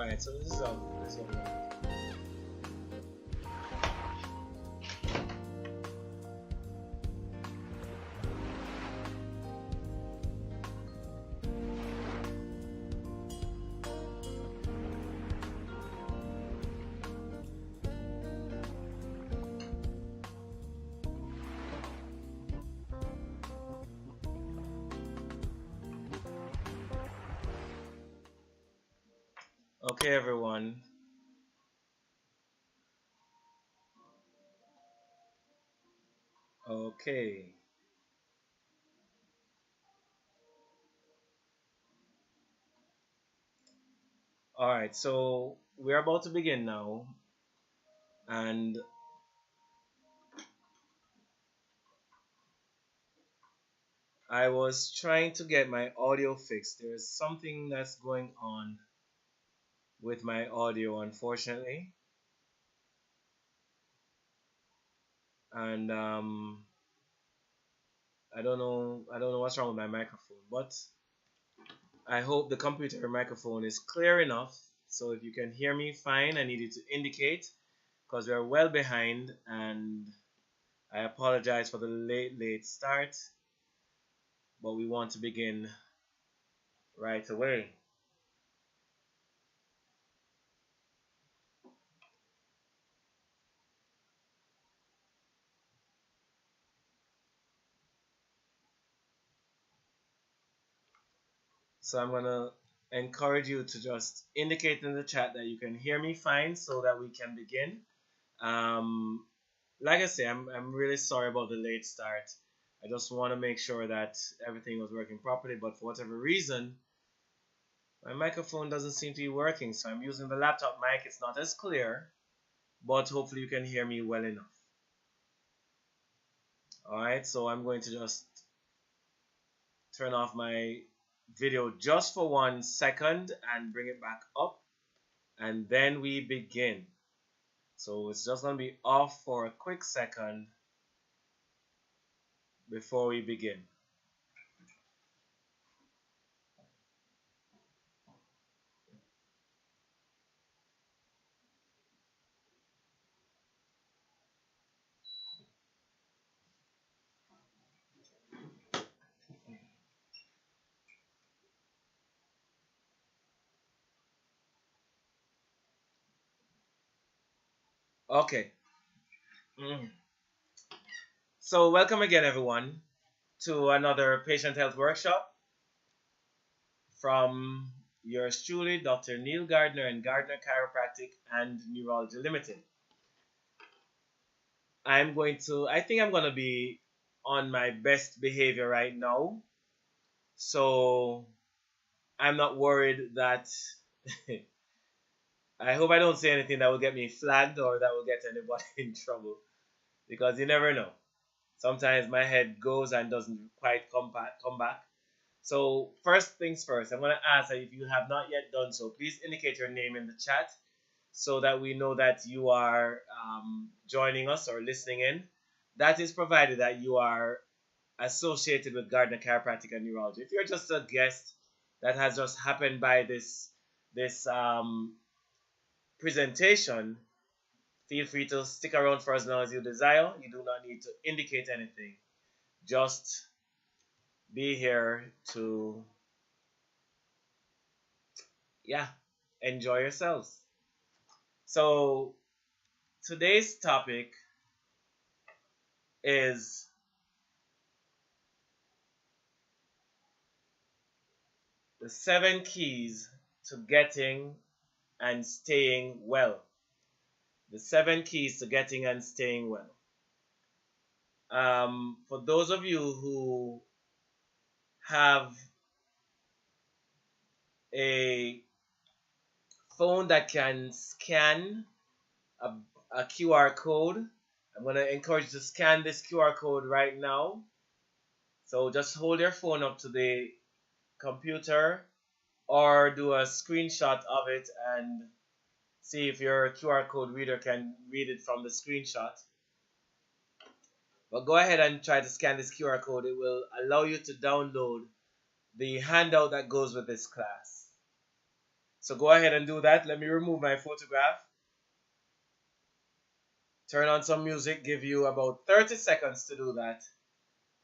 Alright, so this is all. Okay, everyone. Okay. Alright, so we're about to begin now. And I was trying to get my audio fixed. There's something that's going on with my audio, unfortunately. And I don't know what's wrong with my microphone, but I hope the computer microphone is clear enough. So if you can hear me fine, I need you to indicate because we're well behind, and I apologize for the late start, but we want to begin right away. So I'm going to encourage you to just indicate in the chat that you can hear me fine so that we can begin. Like I say, I'm really sorry about the late start. I just want to make sure that everything was working properly, but for whatever reason, my microphone doesn't seem to be working. So I'm using the laptop mic. It's not as clear, but hopefully you can hear me well enough. Alright, so I'm going to just turn off my video just for 1 second and bring it back up, and then we begin. So it's just going to be off for a quick second before we begin. Okay. So welcome again, everyone, to another patient health workshop from yours truly, Dr. Neil Gardner and Gardner Chiropractic and Neurology Limited. I think I'm going to be on my best behavior right now. So I'm not worried that I hope I don't say anything that will get me flagged or that will get anybody in trouble, because you never know. Sometimes my head goes and doesn't quite come back. So first things first, I'm going to ask that if you have not yet done so, please indicate your name in the chat so that we know that you are joining us or listening in. That is provided that you are associated with Gardner Chiropractic and Neurology. If you're just a guest that has just happened by this presentation, feel free to stick around for as long as you desire. You do not need to indicate anything. Just be here to, enjoy yourselves. So today's topic is the 7 keys to getting and staying well. The 7 keys to getting and staying well. For those of you who have a phone that can scan a QR code, I'm going to encourage you to scan this QR code right now. So just hold your phone up to the computer or do a screenshot of it and see if your QR code reader can read it from the screenshot. But go ahead and try to scan this QR code. It will allow you to download the handout that goes with this class. So go ahead and do that. Let me remove my photograph, turn on some music, give you about 30 seconds to do that,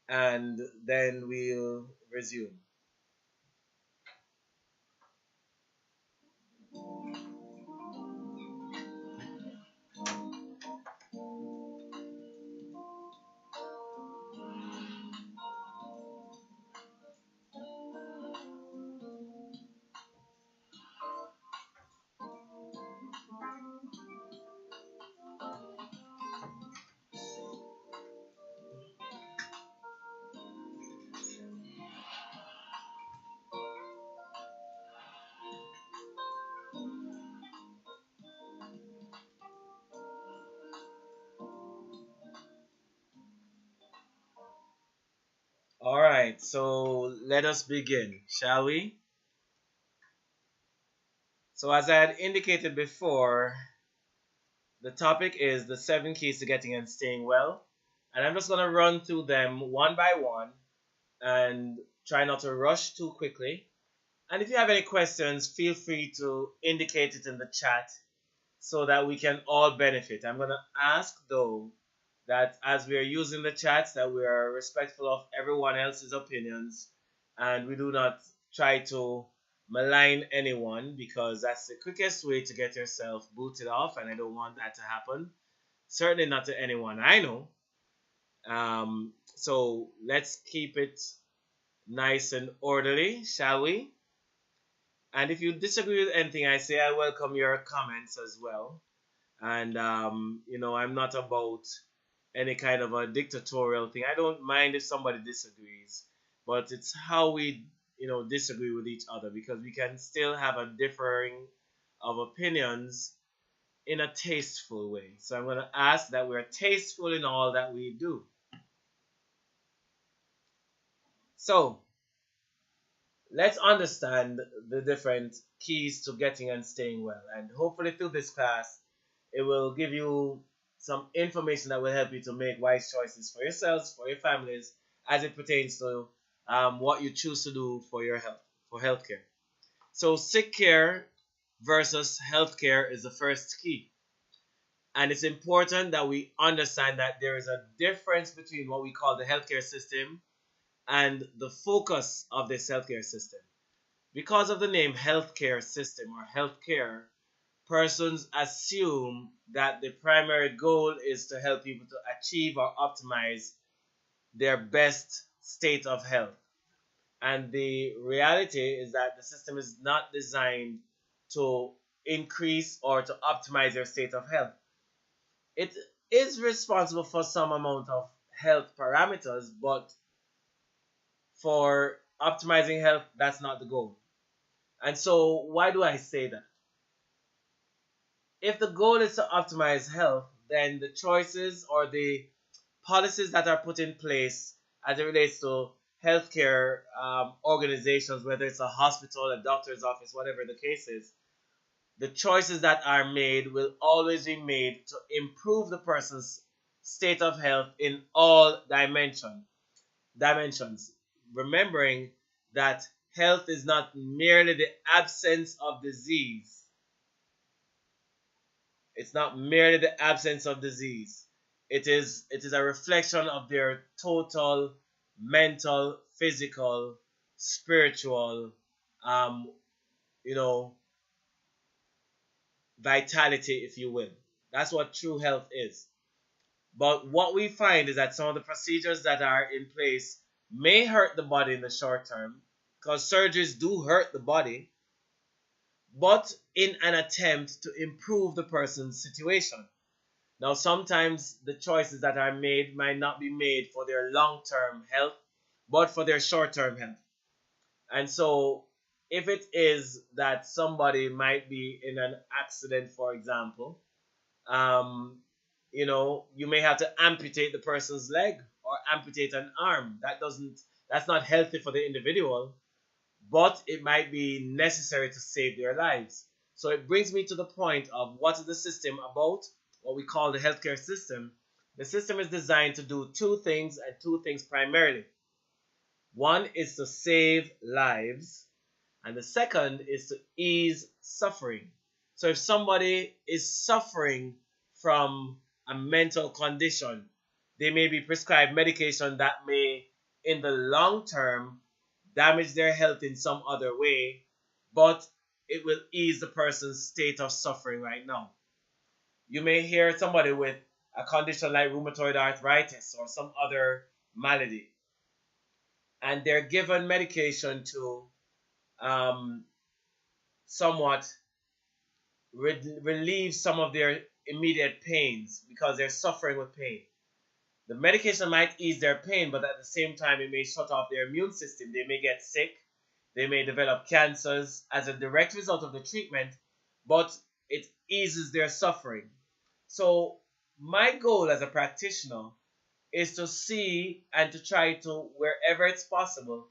and then we'll resume. All right, so let us begin, shall we? So, as I had indicated before, the topic is the 7 keys to getting and staying well. And I'm just going to run through them one by one and try not to rush too quickly. And if you have any questions, feel free to indicate it in the chat so that we can all benefit. I'm going to ask, though, that as we are using the chats, that we are respectful of everyone else's opinions and we do not try to malign anyone, because that's the quickest way to get yourself booted off, and I don't want that to happen. Certainly not to anyone I know. So let's keep it nice and orderly, shall we? And if you disagree with anything I say, I welcome your comments as well. And I'm not about any kind of a dictatorial thing. I don't mind if somebody disagrees, but it's how we disagree with each other, because we can still have a differing of opinions in a tasteful way. So I'm going to ask that we're tasteful in all that we do. So let's understand the different keys to getting and staying well, and hopefully through this class it will give you some information that will help you to make wise choices for yourselves, for your families, as it pertains to what you choose to do for your health, for healthcare. So sick care versus healthcare is the first key. And it's important that we understand that there is a difference between what we call the healthcare system and the focus of this healthcare system. Because of the name healthcare system or healthcare, persons assume that the primary goal is to help people to achieve or optimize their best state of health. And the reality is that the system is not designed to increase or to optimize your state of health. It is responsible for some amount of health parameters, but for optimizing health, that's not the goal. And so, why do I say that? If the goal is to optimize health, then the choices or the policies that are put in place as it relates to healthcare organizations, whether it's a hospital, a doctor's office, whatever the case is, the choices that are made will always be made to improve the person's state of health in all dimensions. Remembering that health is not merely the absence of disease. It's not merely the absence of disease. It is a reflection of their total mental, physical, spiritual, um, you know, vitality, if you will. That's what true health is. But what we find is that some of the procedures that are in place may hurt the body in the short term, because surgeries do hurt the body, but in an attempt to improve the person's situation. Now, sometimes the choices that are made might not be made for their long term health, but for their short term health. And so, if it is that somebody might be in an accident, for example, you may have to amputate the person's leg or amputate an arm. That's not healthy for the individual, but it might be necessary to save their lives. So it brings me to the point of what is the system about, what we call the healthcare system. The system is designed to do two things, and two things primarily. One is to save lives, And the second is to ease suffering. So if somebody is suffering from a mental condition, they may be prescribed medication that may, in the long term, damage their health in some other way, but it will ease the person's state of suffering right now. You may hear somebody with a condition like rheumatoid arthritis or some other malady, and they're given medication to um, somewhat relieve some of their immediate pains because they're suffering with pain. The medication might ease their pain, but at the same time, it may shut off their immune system. They may get sick. They may develop cancers as a direct result of the treatment, but it eases their suffering. So, my goal as a practitioner is to see and to try to, wherever it's possible,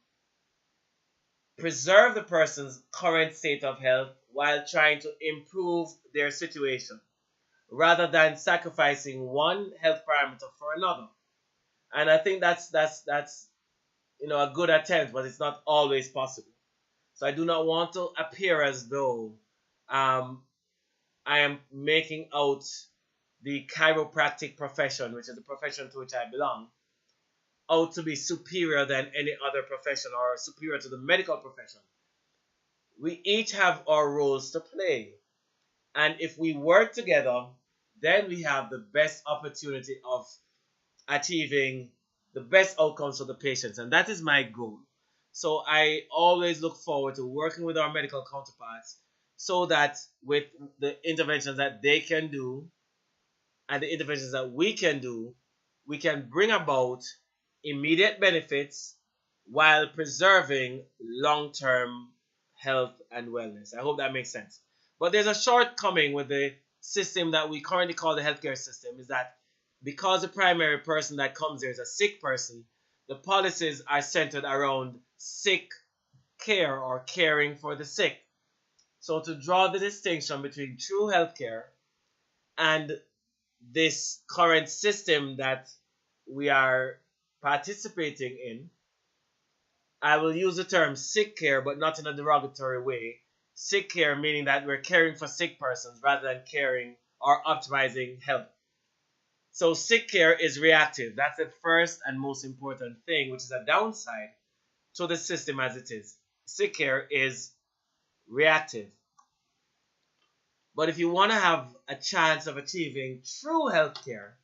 preserve the person's current state of health while trying to improve their situation rather than sacrificing one health parameter for another. And I think that's a good attempt, but it's not always possible. So I do not want to appear as though um, I am making out the chiropractic profession, which is the profession to which I belong, out to be superior than any other profession or superior to the medical profession. We each have our roles to play. And if we work together, then we have the best opportunity of achieving the best outcomes for the patients. And that is my goal. So I always look forward to working with our medical counterparts so that with the interventions that they can do and the interventions that we can do, we can bring about immediate benefits while preserving long term health and wellness. I hope that makes sense. But there's a shortcoming with the system that we currently call the healthcare system is that because the primary person that comes there is a sick person, the policies are centered around sick care or caring for the sick. So to draw the distinction between true healthcare and this current system that we are participating in, I will use the term sick care, but not in a derogatory way. Sick care meaning that we're caring for sick persons rather than caring or optimizing health. So sick care is reactive. That's the first and most important thing, which is a downside to the system as it is. Sick care is reactive. But if you want to have a chance of achieving true health care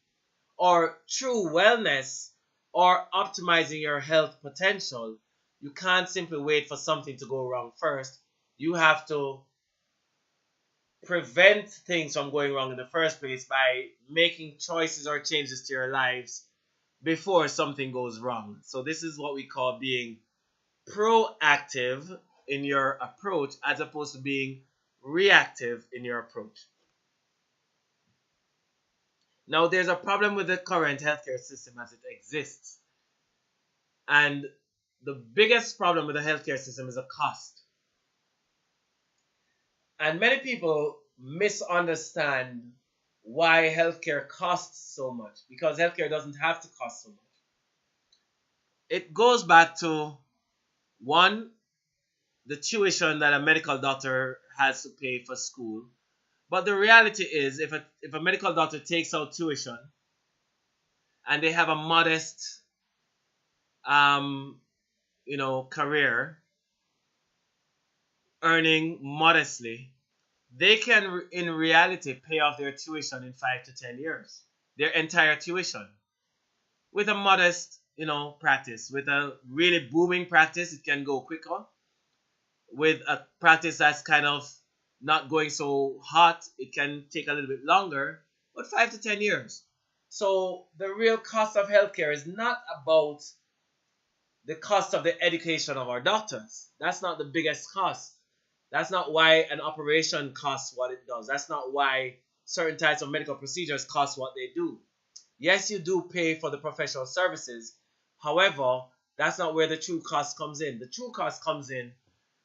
or true wellness or optimizing your health potential, you can't simply wait for something to go wrong first. You have to prevent things from going wrong in the first place by making choices or changes to your lives before something goes wrong. So this is what we call being proactive in your approach as opposed to being reactive in your approach. Now, there's a problem with the current healthcare system as it exists. And the biggest problem with the healthcare system is the cost. And many people misunderstand why healthcare costs so much because healthcare doesn't have to cost so much. It goes back to one, the tuition that a medical doctor has to pay for school. But the reality is, if a medical doctor takes out tuition and they have a modest, career, earning modestly, they can, in reality, pay off their tuition in 5 to 10 years, their entire tuition, with a modest, practice. With a really booming practice, it can go quicker. With a practice that's kind of not going so hot, it can take a little bit longer, but 5 to 10 years. So the real cost of healthcare is not about the cost of the education of our doctors. That's not the biggest cost. That's not why an operation costs what it does. That's not why certain types of medical procedures cost what they do. Yes, you do pay for the professional services. However, that's not where the true cost comes in. The true cost comes in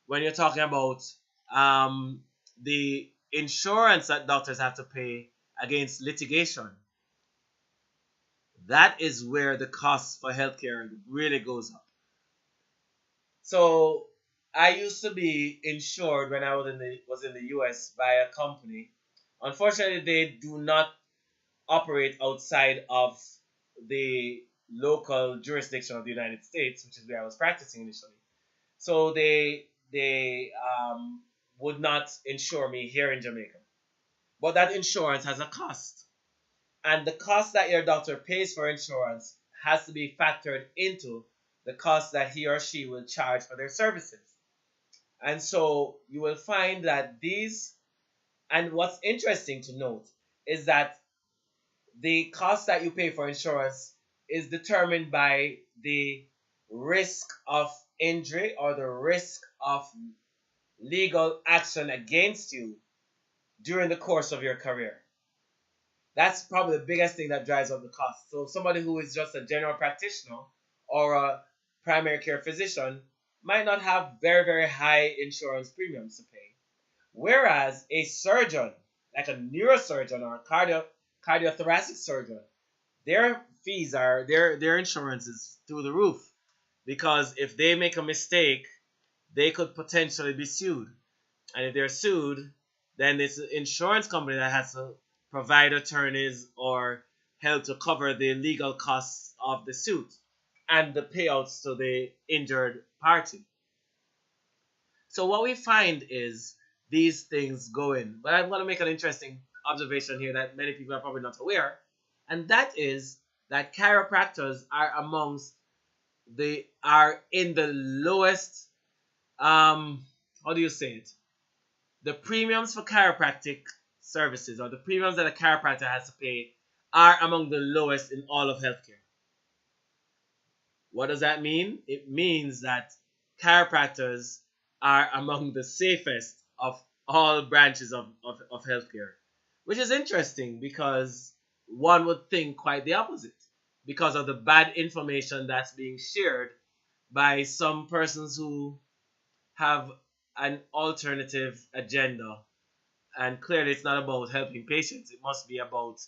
when you're talking about the insurance that doctors have to pay against litigation. That is where the cost for healthcare really goes up. So I used to be insured when I was in the US by a company. Unfortunately, they do not operate outside of the local jurisdiction of the United States, which is where I was practicing initially. So they would not insure me here in Jamaica. But that insurance has a cost, and the cost that your doctor pays for insurance has to be factored into the cost that he or she will charge for their services. And so you will find that these, and what's interesting to note is that the cost that you pay for insurance is determined by the risk of injury or the risk of legal action against you during the course of your career. That's probably the biggest thing that drives up the cost. So somebody who is just a general practitioner or a primary care physician might not have very, very high insurance premiums to pay. Whereas a surgeon, like a neurosurgeon or a cardiothoracic surgeon, their fees are their insurance is through the roof, because if they make a mistake, they could potentially be sued. And if they're sued, then it's the insurance company that has to provide attorneys or help to cover the legal costs of the suit and the payouts to the injured party. So what we find is these things go in. But I want to make an interesting observation here that many people are probably not aware, and that is that chiropractors are amongst the are in the lowest, how do you say it? The premiums for chiropractic services, or the premiums that a chiropractor has to pay, are among the lowest in all of healthcare. What does that mean? It means that chiropractors are among the safest of all branches of healthcare, which is interesting because one would think quite the opposite because of the bad information that's being shared by some persons who have an alternative agenda. And clearly, it's not about helping patients, it must be about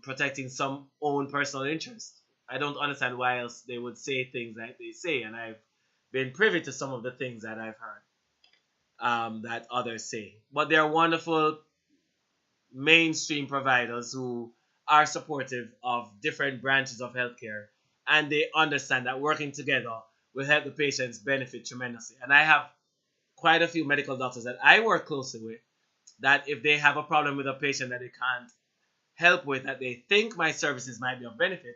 protecting some own personal interest. I don't understand why else they would say things like they say, and I've been privy to some of the things that I've heard that others say. But they're wonderful mainstream providers who are supportive of different branches of healthcare, and they understand that working together will help the patients benefit tremendously. And I have quite a few medical doctors that I work closely with that if they have a problem with a patient that they can't help with, that they think my services might be of benefit,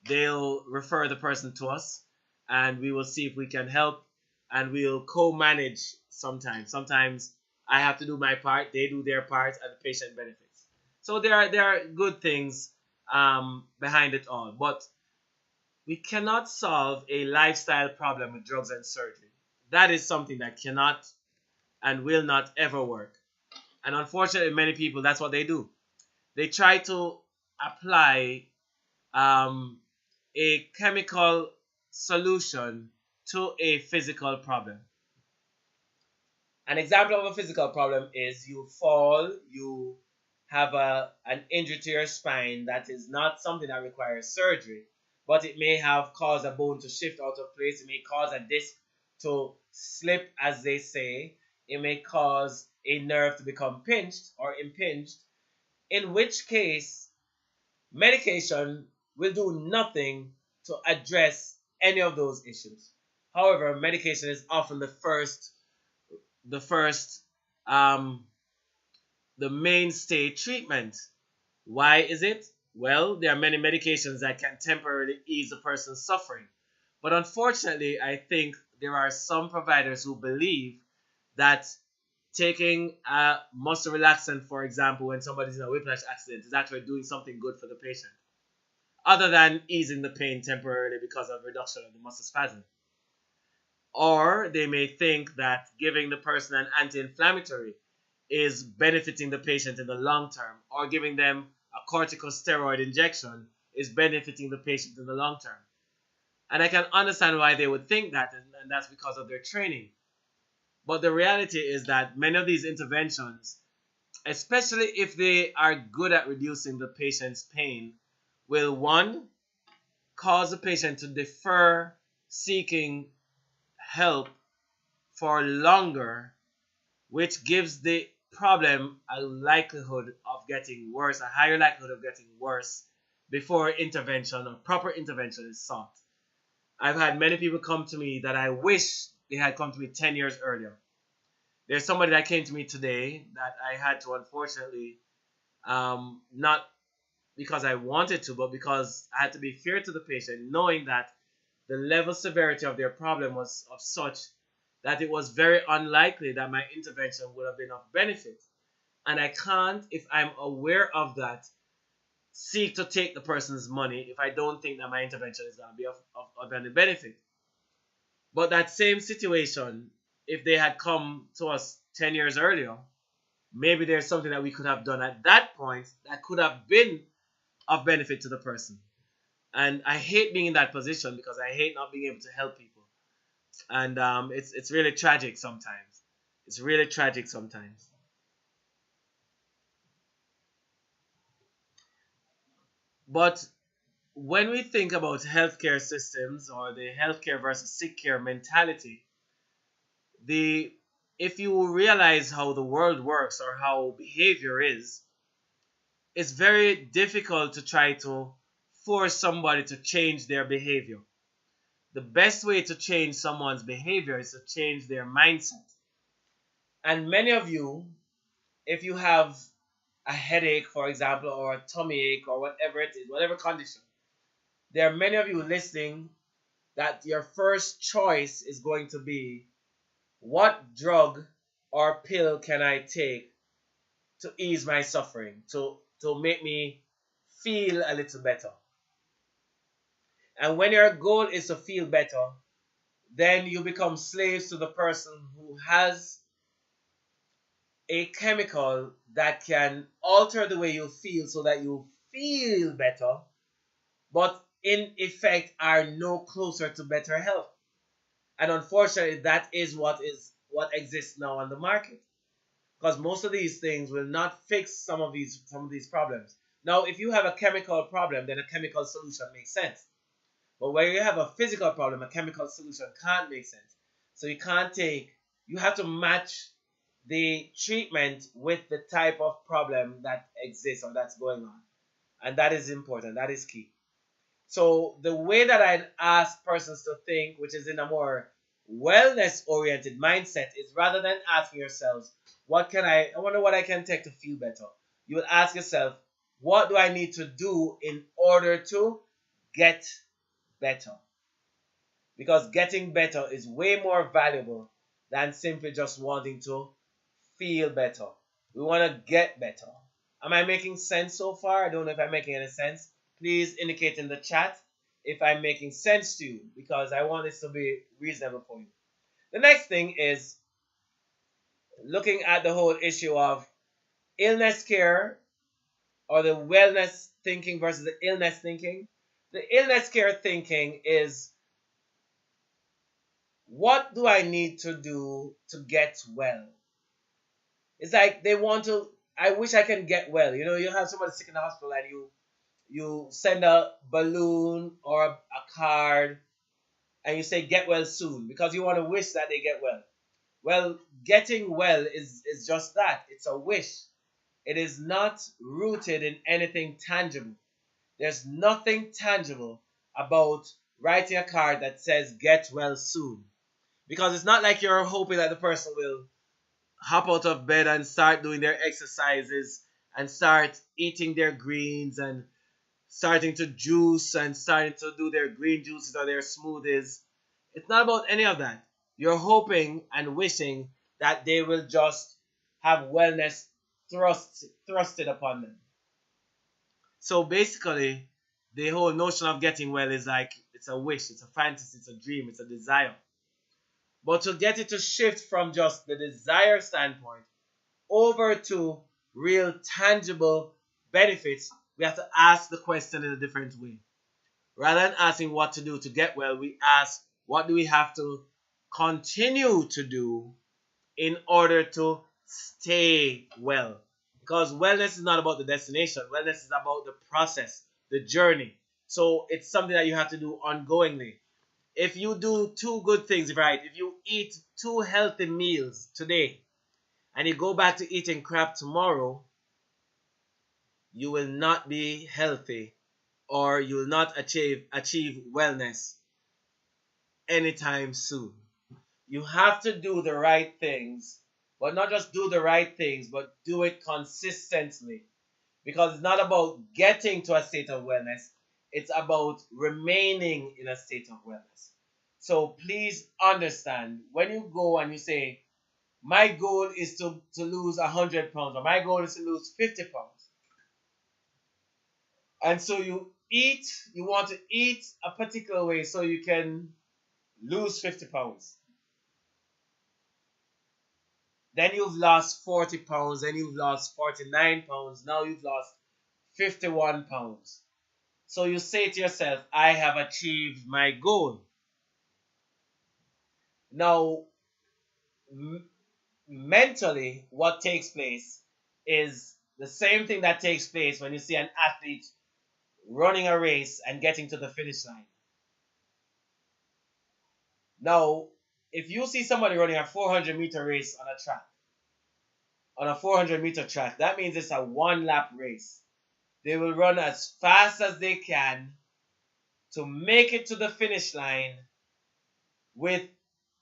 they'll refer the person to us and we will see if we can help, and we'll co-manage sometimes. Sometimes I have to do my part, they do their part, and the patient benefits. So there are good things behind it all. But we cannot solve a lifestyle problem with drugs and surgery. That is something that cannot and will not ever work. And unfortunately, many people, that's what they do. They try to apply um, a chemical solution to a physical problem. An example of a physical problem is you fall, you have an injury to your spine that is not something that requires surgery, but it may have caused a bone to shift out of place. It may cause a disc to slip, as they say. It may cause a nerve to become pinched or impinged, in which case medication will do nothing to address any of those issues. However, medication is often the first, um, the mainstay treatment. Why is it? Well, there are many medications that can temporarily ease a person's suffering. But unfortunately, I think there are some providers who believe that taking a muscle relaxant, for example, when somebody's in a whiplash accident, is actually doing something good for the patient, other than easing the pain temporarily because of reduction of the muscle spasm. Or they may think that giving the person an anti-inflammatory is benefiting the patient in the long term, or giving them a corticosteroid injection is benefiting the patient in the long term. And I can understand why they would think that, and that's because of their training. But the reality is that many of these interventions, especially if they are good at reducing the patient's pain, will one, cause the patient to defer seeking help for longer, which gives the problem a likelihood of getting worse, a higher likelihood of getting worse before intervention or proper intervention is sought. I've had many people come to me that I wish they had come to me 10 years earlier. There's somebody that came to me today that I had to unfortunately, not because I wanted to, but because I had to be fair to the patient, knowing that the level severity of their problem was of such that it was very unlikely that my intervention would have been of benefit. And I can't, if I'm aware of that, seek to take the person's money if I don't think that my intervention is going to be of any benefit. But that same situation, if they had come to us 10 years earlier, maybe there's something that we could have done at that point that could have been of benefit to the person. And I hate being in that position because I hate not being able to help people. And it's really tragic sometimes. It's really tragic sometimes. But when we think about healthcare systems or the healthcare versus sick care mentality, the if you realize how the world works or how behavior is, it's very difficult to try to force somebody to change their behavior. The best way to change someone's behavior is to change their mindset. And many of you, if you have a headache, for example, or a tummy ache, or whatever it is, whatever condition, there are many of you listening that your first choice is going to be, what drug or pill can I take to ease my suffering, to make me feel a little better? And when your goal is to feel better, then you become slaves to the person who has a chemical that can alter the way you feel so that you feel better, but in effect are no closer to better health. And unfortunately, that is what exists now on the market. Because most of these things will not fix some of these problems. Now, if you have a chemical problem, then a chemical solution makes sense. But where you have a physical problem, a chemical solution can't make sense. So you have to match the treatment with the type of problem that exists or that's going on. And that is important. That is key. So the way that I'd ask persons to think, which is in a more wellness-oriented mindset, is rather than asking yourselves, I wonder what I can take to feel better. You will ask yourself, what do I need to do in order to get better? Because getting better is way more valuable than simply just wanting to feel better. We want to get better. Am I making sense so far? I don't know if I'm making any sense. Please indicate in the chat if I'm making sense to you, because I want this to be reasonable for you. The next thing is looking at the whole issue of illness care, or the wellness thinking versus the illness thinking. The illness care thinking is, what do I need to do to get well? It's like I wish I can get well. You know, you have somebody sick in the hospital and you send a balloon or a card and you say get well soon because you want to wish that they get well. Well, getting well is just that. It's a wish. It is not rooted in anything tangible. There's nothing tangible about writing a card that says get well soon. Because it's not like you're hoping that the person will hop out of bed and start doing their exercises and start eating their greens and starting to juice and starting to do their green juices or their smoothies. It's not about any of that. You're hoping and wishing that they will just have wellness thrusted upon them. So basically, the whole notion of getting well is like it's a wish, it's a fantasy, it's a dream, it's a desire. But to get it to shift from just the desire standpoint over to real tangible benefits, we have to ask the question in a different way. Rather than asking what to do to get well, we ask what do we have to continue to do in order to stay well. Because wellness is not about the destination. Wellness is about the process, the journey. So it's something that you have to do ongoingly. if you do two good things right, if you eat two healthy meals today and you go back to eating crap tomorrow, you will not be healthy, or you will not achieve wellness anytime soon. You have to do the right things, but not just do the right things, but do it consistently. Because it's not about getting to a state of wellness, it's about remaining in a state of wellness. So please understand, when you go and you say, my goal is to lose 100 pounds, or my goal is to lose 50 pounds. And so you want to eat a particular way so you can lose 50 pounds. Then you've lost 40 pounds, then you've lost 49 pounds, now you've lost 51 pounds. So you say to yourself, I have achieved my goal. Now, mentally, what takes place is the same thing that takes place when you see an athlete running a race and getting to the finish line. Now, if you see somebody running a 400-meter race on a track, on a 400-meter track, that means it's a one-lap race. They will run as fast as they can to make it to the finish line with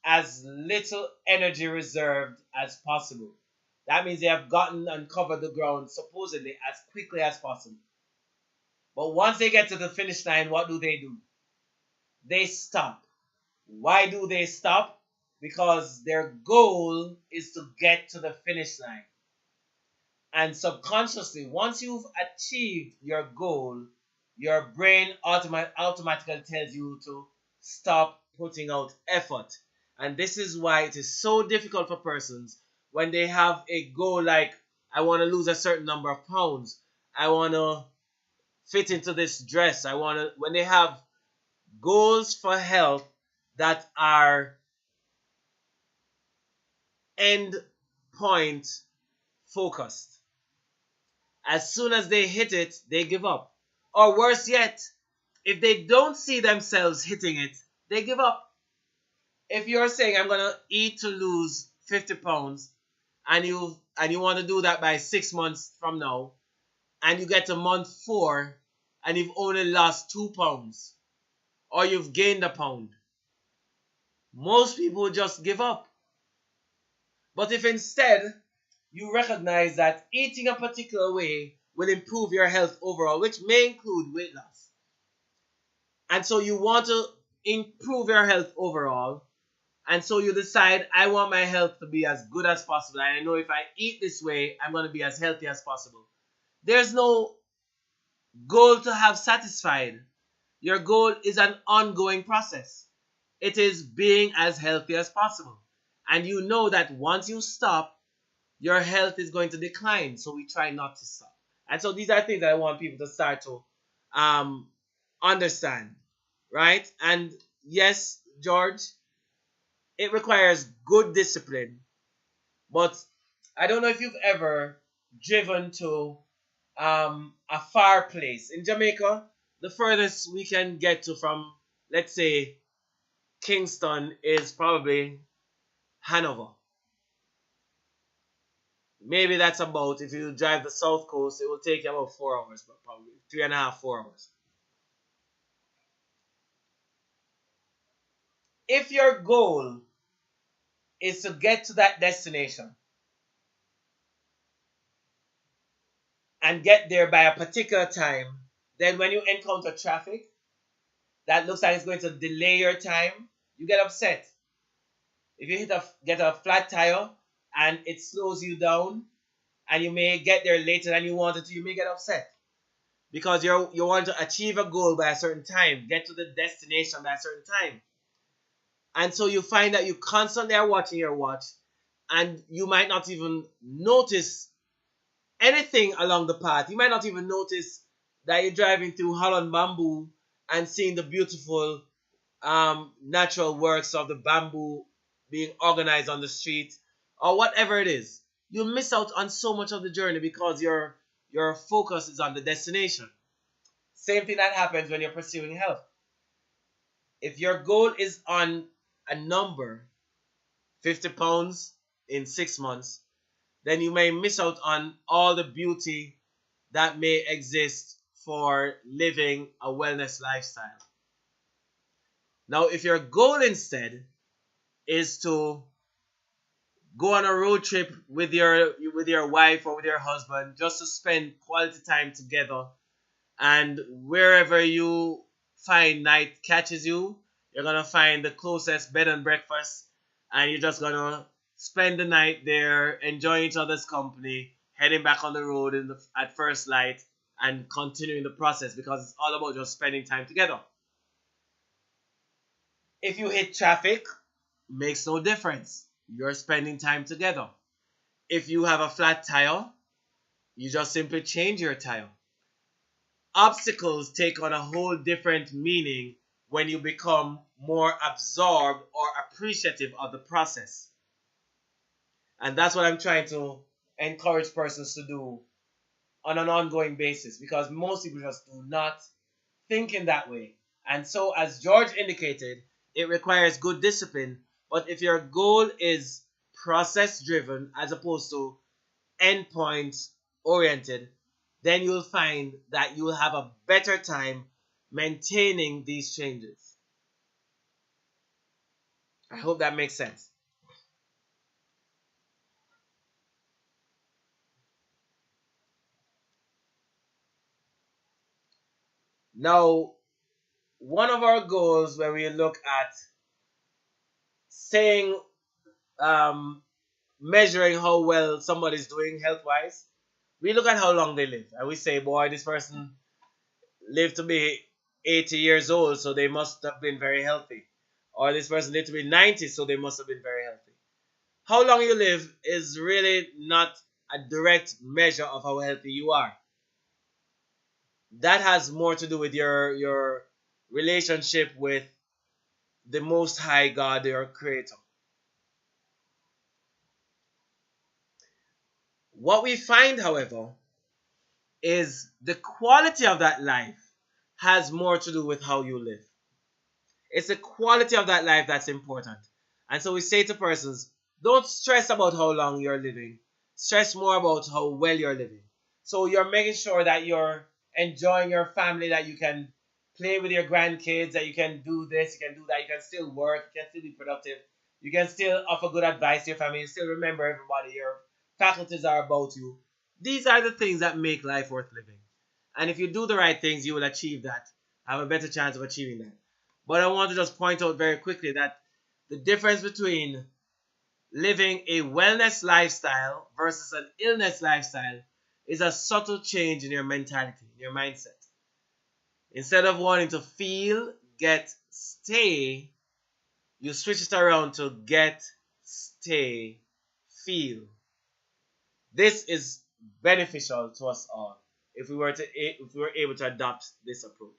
as little energy reserved as possible. That means they have gotten and covered the ground supposedly as quickly as possible. But once they get to the finish line, what do? They stop. Why do they stop? Because their goal is to get to the finish line. And subconsciously, once you've achieved your goal, your brain automatically tells you to stop putting out effort. And this is why it is so difficult for persons when they have a goal like, I want to lose a certain number of pounds, I want to fit into this dress, when they have goals for health that are end point focused. As soon as they hit it, they give up. Or worse yet, if they don't see themselves hitting it, they give up. If you're saying, I'm going to eat to lose 50 pounds, and you want to do that by 6 months from now, and you get to month 4 and you've only lost 2 pounds, or you've gained a pound, most people just give up. But if instead you recognize that eating a particular way will improve your health overall, which may include weight loss, and so you want to improve your health overall, and so you decide, I want my health to be as good as possible, and I know if I eat this way, I'm going to be as healthy as possible. There's no goal to have satisfied. Your goal is an ongoing process. It is being as healthy as possible. And you know that once you stop, your health is going to decline. So we try not to stop. And so these are things that I want people to start to understand. Right? And yes, George, it requires good discipline. But I don't know if you've ever driven to a far place. In Jamaica, the furthest we can get to from, let's say, Kingston is probably Hanover. Maybe that's about, if you drive the south coast, it will take you about 4 hours, but probably 3.5, 4 hours. If your goal is to get to that destination and get there by a particular time, then when you encounter traffic that looks like it's going to delay your time, you get upset. If you get a flat tire and it slows you down and you may get there later than you wanted to, you may get upset because you want to achieve a goal by a certain time, get to the destination by a certain time. And so you find that you constantly are watching your watch and you might not even notice anything along the path. You might not even notice that you're driving through Holland bamboo and seeing the beautiful natural works of the bamboo being organized on the street, or whatever it is. You miss out on so much of the journey because your focus is on the destination. Same thing that happens when you're pursuing health. If your goal is on a number, 50 pounds in 6 months, then you may miss out on all the beauty that may exist for living a wellness lifestyle. Now, if your goal instead is to go on a road trip with your wife or with your husband just to spend quality time together, and wherever you find night catches you, you're gonna find the closest bed and breakfast, and you're just gonna spend the night there, enjoying each other's company, heading back on the road at first light, and continuing the process because it's all about just spending time together. If you hit traffic, makes no difference. You're spending time together. If you have a flat tire, you just simply change your tire. Obstacles take on a whole different meaning when you become more absorbed or appreciative of the process. And that's what I'm trying to encourage persons to do on an ongoing basis because most people just do not think in that way. And so, as George indicated, it requires good discipline. But if your goal is process driven as opposed to endpoint oriented, then you'll find that you'll have a better time maintaining these changes. I hope that makes sense. Now, one of our goals when we look at saying, um, measuring how well somebody's doing health wise, we look at how long they live. And we say, boy, this person lived to be 80 years old, so they must have been very healthy. Or this person lived to be 90, so they must have been very healthy. How long you live is really not a direct measure of how healthy you are. That has more to do with your relationship with the Most High God, your Creator. What we find, however, is the quality of that life has more to do with how you live. It's the quality of that life that's important. And so we say to persons, don't stress about how long you're living. Stress more about how well you're living. So you're making sure that you're enjoying your family, that you can play with your grandkids, that you can do this, you can do that, you can still work, you can still be productive, you can still offer good advice to your family, you still remember everybody, your faculties are about you. These are the things that make life worth living. And if you do the right things, you will achieve that. Have a better chance of achieving that. But I want to just point out very quickly that the difference between living a wellness lifestyle versus an illness lifestyle is a subtle change in your mentality, in your mindset. Instead of wanting to feel, get, stay, you switch it around to get, stay, feel. This is beneficial to us all if we were able to adopt this approach.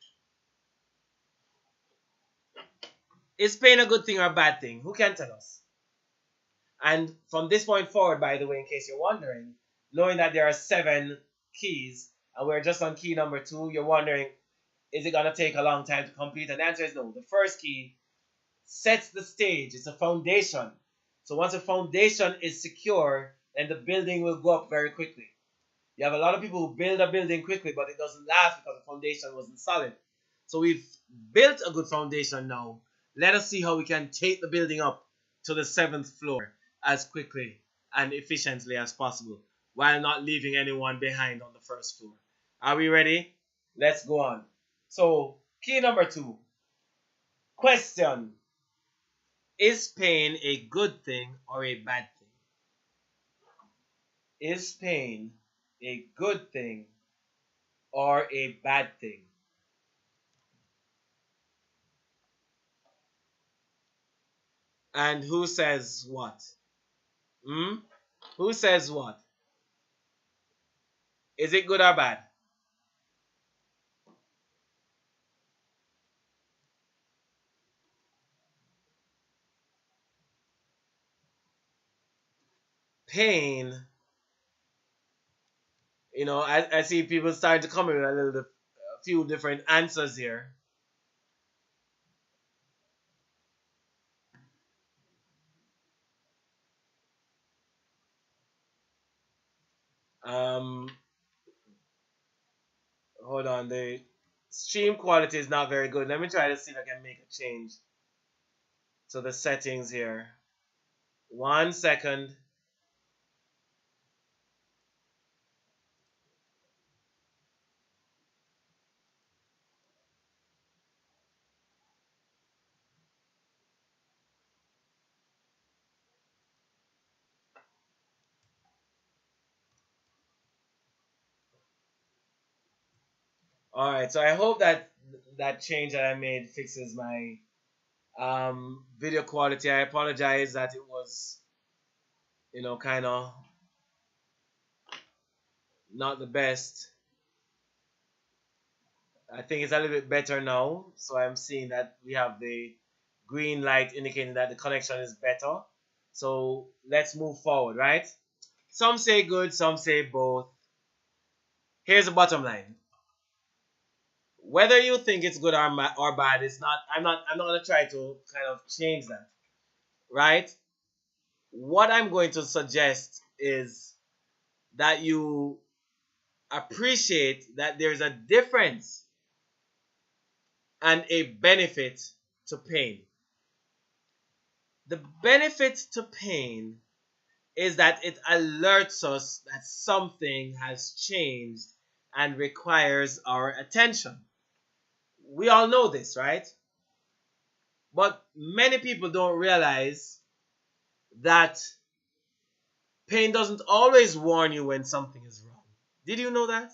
Is pain a good thing or a bad thing? Who can tell us? And from this point forward, by the way, in case you're wondering, knowing that there are 7 keys and we're just on key number 2, you're wondering, is it going to take a long time to complete? And the answer is no. The first key sets the stage, it's a foundation. So once a foundation is secure, then the building will go up very quickly. You have a lot of people who build a building quickly, but it doesn't last because the foundation wasn't solid. So we've built a good foundation now. Let us see how we can take the building up to the 7th floor as quickly and efficiently as possible while not leaving anyone behind on the first floor. Are we ready? Let's go on. So, key number 2. Question. Is pain a good thing or a bad thing? Is pain a good thing or a bad thing? And who says what? Hmm? Who says what? Is it good or bad? Pain, I see people starting to come in with a few different answers here. Um, hold on, the stream quality is not very good. Let me try to see if I can make a change to the settings here. 1 second. All right, so I hope that that change that I made fixes my video quality. I apologize that it was, kind of not the best. I think it's a little bit better now. So I'm seeing that we have the green light indicating that the connection is better. So let's move forward, right? Some say good, some say both. Here's the bottom line. Whether you think it's good or bad, it's not. I'm not gonna try to kind of change that, right? What I'm going to suggest is that you appreciate that there's a difference and a benefit to pain. The benefit to pain is that it alerts us that something has changed and requires our attention. We all know this, right? But many people don't realize that pain doesn't always warn you when something is wrong. Did you know that?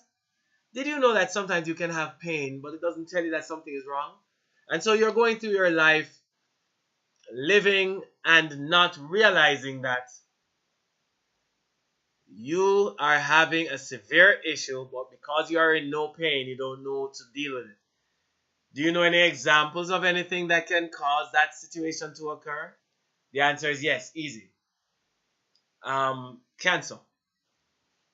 Did you know that sometimes you can have pain, but it doesn't tell you that something is wrong? And so you're going through your life living and not realizing that you are having a severe issue, but because you are in no pain, you don't know to deal with it. Do you know any examples of anything that can cause that situation to occur? The answer is yes, easy. Cancer.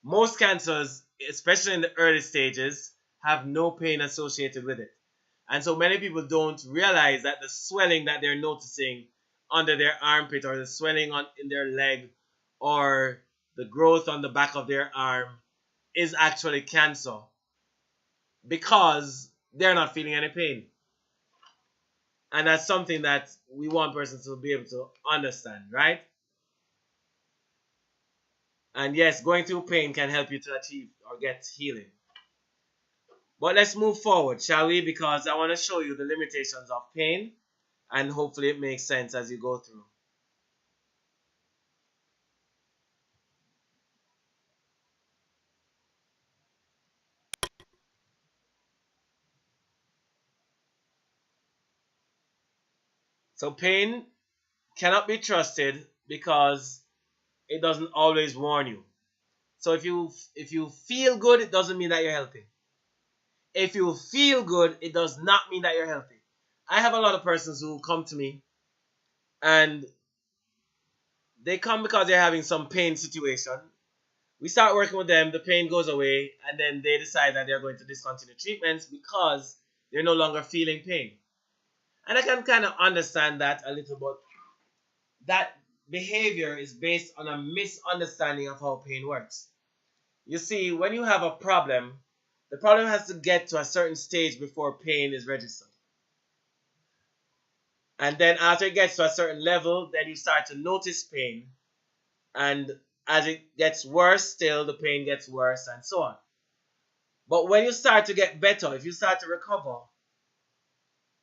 Most cancers, especially in the early stages, have no pain associated with it. And so many people don't realize that the swelling that they're noticing under their armpit or the swelling in their leg or the growth on the back of their arm is actually cancer because they're not feeling any pain. And that's something that we want persons to be able to understand, right? And yes, going through pain can help you to achieve or get healing. But let's move forward, shall we? Because I want to show you the limitations of pain and hopefully it makes sense as you go through. So pain cannot be trusted because it doesn't always warn you. So if you feel good, it doesn't mean that you're healthy. If you feel good, it does not mean that you're healthy. I have a lot of persons who come to me and they come because they're having some pain situation. We start working with them, the pain goes away, and then they decide that they're going to discontinue treatments because they're no longer feeling pain. And I can kind of understand that a little, but that behavior is based on a misunderstanding of how pain works. You see, when you have a problem, the problem has to get to a certain stage before pain is registered. And then after it gets to a certain level, then you start to notice pain. And as it gets worse, still the pain gets worse and so on. But when you start to get better, if you start to recover,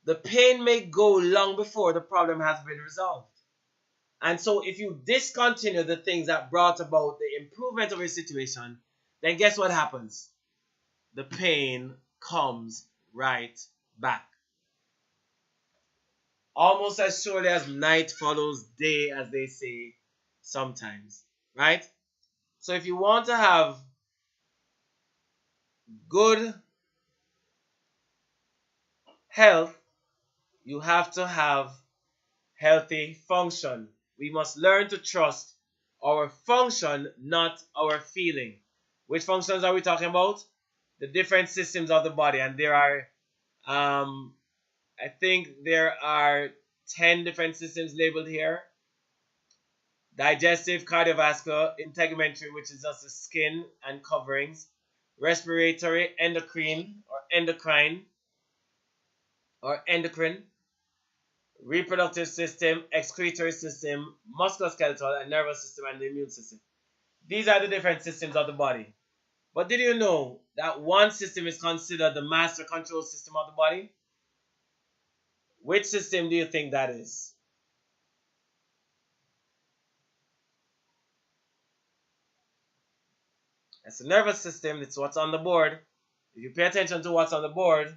the pain may go long before the problem has been resolved. And so if you discontinue the things that brought about the improvement of your situation, then guess what happens? The pain comes right back. Almost as surely as night follows day, as they say sometimes, right? So if you want to have good health, you have to have healthy function. We must learn to trust our function, not our feeling. Which functions are we talking about? The different systems of the body, and there are, I think there are 10 different systems labeled here. digestive, cardiovascular, integumentary, which is just the skin and coverings, respiratory, endocrine, reproductive system, excretory system, musculoskeletal, and nervous system, and the immune system. These are the different systems of the body. But did you know that one system is considered the master control system of the body? Which system do you think that is? It's the nervous system. It's what's on the board. If you pay attention to what's on the board,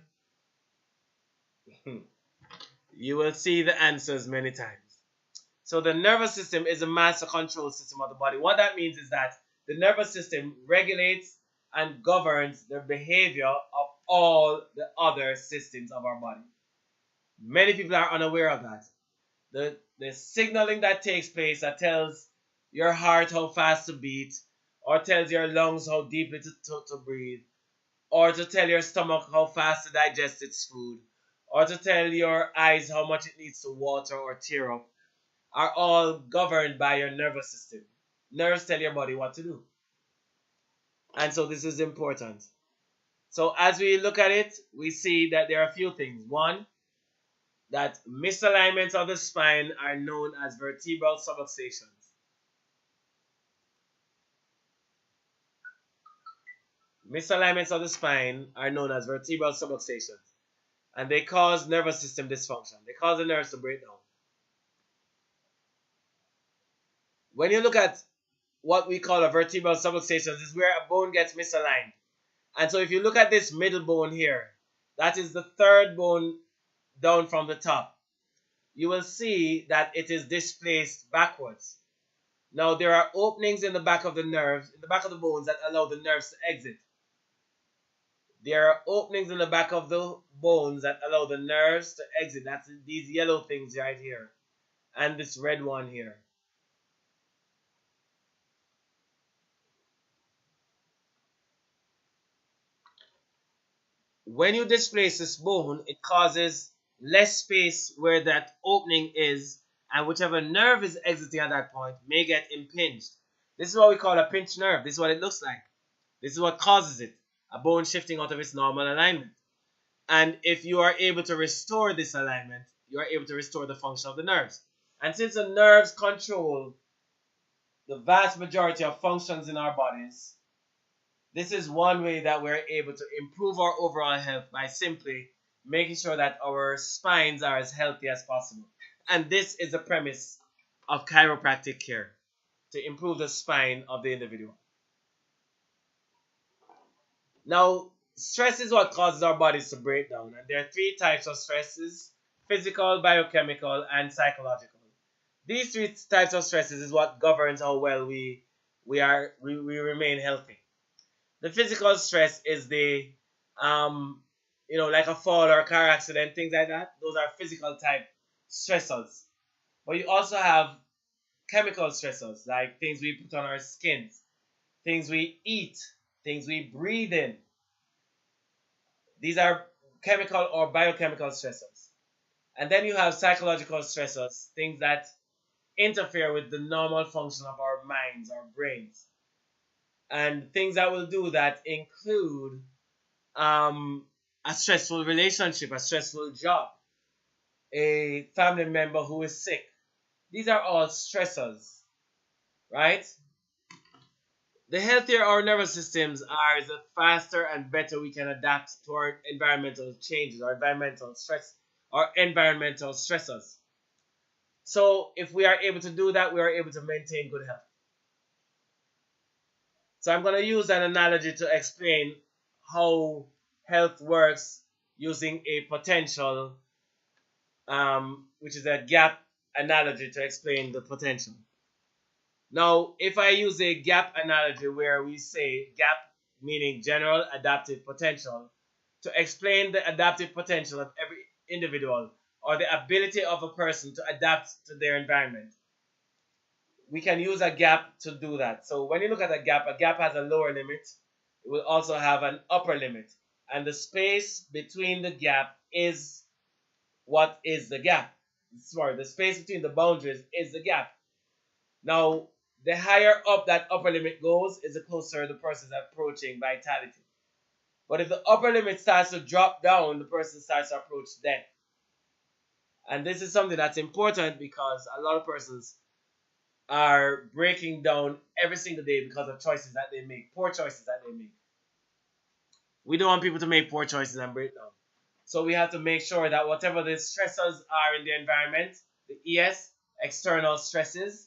you will see the answers many times. So the nervous system is a master control system of the body. What that means is that the nervous system regulates and governs the behavior of all the other systems of our body. Many people are unaware of that. The signaling that takes place that tells your heart how fast to beat, or tells your lungs how deeply to breathe, or to tell your stomach how fast to digest its food, or to tell your eyes how much it needs to water or tear up, are all governed by your nervous system. Nerves tell your body what to do. And so this is important. So as we look at it, we see that there are a few things. One, that misalignments of the spine are known as vertebral subluxations. Misalignments of the spine are known as vertebral subluxations. And they cause nervous system dysfunction. They cause the nerves to break down. When you look at what we call a vertebral subluxation, this is where a bone gets misaligned. And so if you look at this middle bone here, that is the third bone down from the top. You will see that it is displaced backwards. Now there are openings in the back of the nerves, in the back of the bones, that allow the nerves to exit. There are openings in the back of the bones that allow the nerves to exit. That's these yellow things right here. And this red one here. When you displace this bone, it causes less space where that opening is, and whichever nerve is exiting at that point may get impinged. This is what we call a pinched nerve. This is what it looks like. This is what causes it. A bone shifting out of its normal alignment. And if you are able to restore this alignment, you are able to restore the function of the nerves. And since the nerves control the vast majority of functions in our bodies, this is one way that we're able to improve our overall health by simply making sure that our spines are as healthy as possible. And this is the premise of chiropractic care, to improve the spine of the individual. Now, stress is what causes our bodies to break down. And there are three types of stresses: physical, biochemical, and psychological. These three types of stresses is what governs how well we remain healthy. The physical stress is the, like a fall or a car accident, things like that. Those are physical type stressors. But you also have chemical stressors, like things we put on our skins, things we eat, things we breathe in. These are chemical or biochemical stressors. And then you have psychological stressors, things that interfere with the normal function of our minds, our brains. And things that will do that include a stressful relationship, a stressful job, a family member who is sick. These are all stressors, right? The healthier our nervous systems are, the faster and better we can adapt to our environmental changes, our environmental stress, or environmental stressors. So if we are able to do that, we are able to maintain good health. So I'm going to use an analogy to explain how health works using a potential, which is a gap analogy to explain the potential. Now, if I use a gap analogy where we say gap meaning general adaptive potential, to explain the adaptive potential of every individual or the ability of a person to adapt to their environment, we can use a gap to do that. So when you look at a gap has a lower limit. It will also have an upper limit. And the space between the gap is what is the gap. Sorry, the space between the boundaries is the gap. Now, the higher up that upper limit goes is the closer the person is approaching vitality. But if the upper limit starts to drop down, the person starts to approach death. And this is something that's important because a lot of persons are breaking down every single day because of choices that they make, poor choices that they make. We don't want people to make poor choices and break down. So we have to make sure that whatever the stressors are in the environment, the ES, external stresses,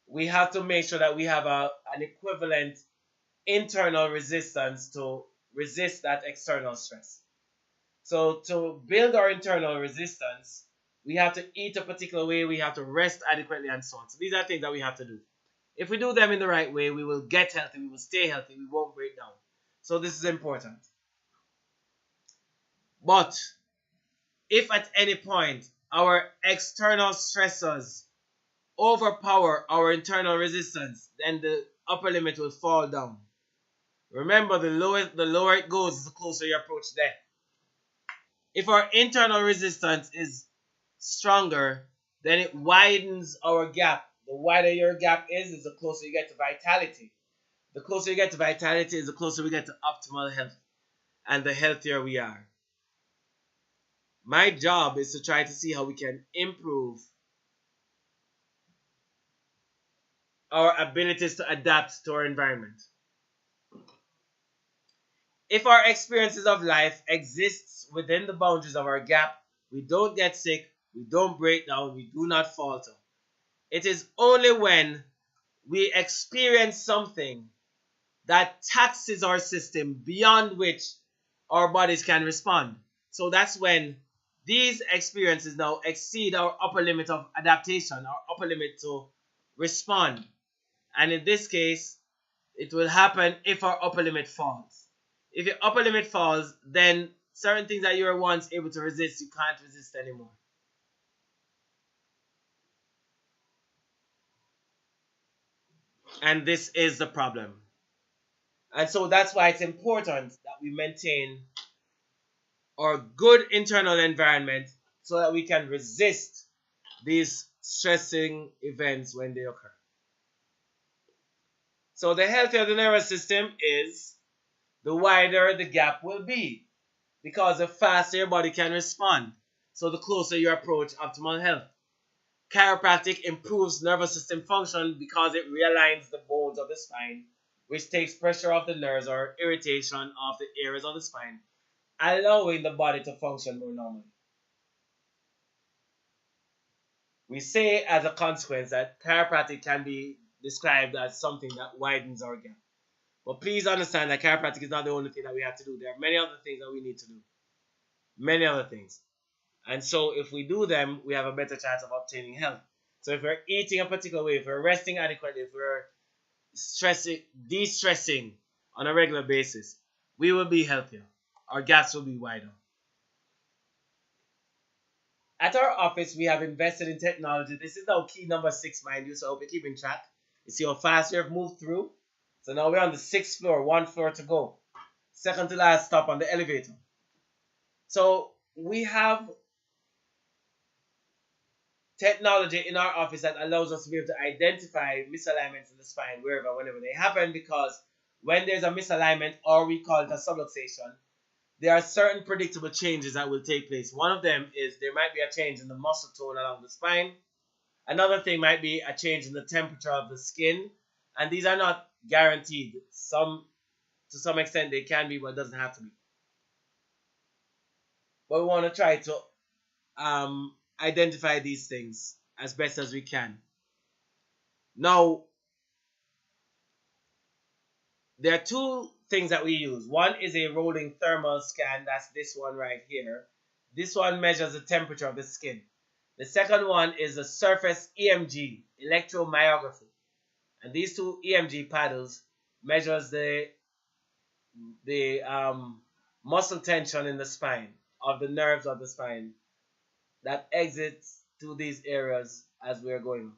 we have to make sure that we have an equivalent internal resistance to resist that external stress. So to build our internal resistance, we have to eat a particular way, we have to rest adequately, and so on. So these are things that we have to do. If we do them in the right way, we will get healthy, we will stay healthy, we won't break down. So this is important. But if at any point our external stressors overpower our internal resistance, then the upper limit will fall down. Remember, the lower it goes, the closer you approach death. If our internal resistance is stronger, then it widens our gap. The wider your gap is the closer you get to vitality. The closer you get to vitality is the closer we get to optimal health, and the healthier we are. My job is to try to see how we can improve our abilities to adapt to our environment. If our experiences of life exists within the boundaries of our gap, we don't get sick, we don't break down, we do not falter. It is only when we experience something that taxes our system beyond which our bodies can respond. So that's when these experiences now exceed our upper limit of adaptation, our upper limit to respond. And in this case, it will happen if our upper limit falls. If your upper limit falls, then certain things that you were once able to resist, you can't resist anymore. And this is the problem. And so that's why it's important that we maintain our good internal environment so that we can resist these stressing events when they occur. So the healthier the nervous system is, the wider the gap will be, because the faster your body can respond. So the closer you approach optimal health. Chiropractic improves nervous system function because it realigns the bones of the spine, which takes pressure off the nerves or irritation of the areas of the spine, allowing the body to function more normally. We say as a consequence that chiropractic can be described as something that widens our gap. But please understand that chiropractic is not the only thing that we have to do. There are many other things that we need to do. Many other things. And so if we do them, we have a better chance of obtaining health. So if we're eating a particular way, if we're resting adequately, if we're de-stressing on a regular basis, we will be healthier. Our gaps will be wider. At our office, we have invested in technology. This is now key number 6, mind you, so I hope you're keeping track. You see how fast we have moved through? So now we're on the 6th floor, 1 floor to go. Second to last stop on the elevator. So we have technology in our office that allows us to be able to identify misalignments in the spine wherever, whenever they happen, because when there's a misalignment, or we call it a subluxation, there are certain predictable changes that will take place. One of them is there might be a change in the muscle tone along the spine. Another thing might be a change in the temperature of the skin. And these are not guaranteed. To some extent they can be, but it doesn't have to be. But we want to try to identify these things as best as we can. Now, there are two things that we use. One is a rolling thermal scan. That's this one right here. This one measures the temperature of the skin. The second one is a surface EMG, electromyography. And these two EMG paddles measures the muscle tension in the spine, of the nerves of the spine that exits to these areas as we're going.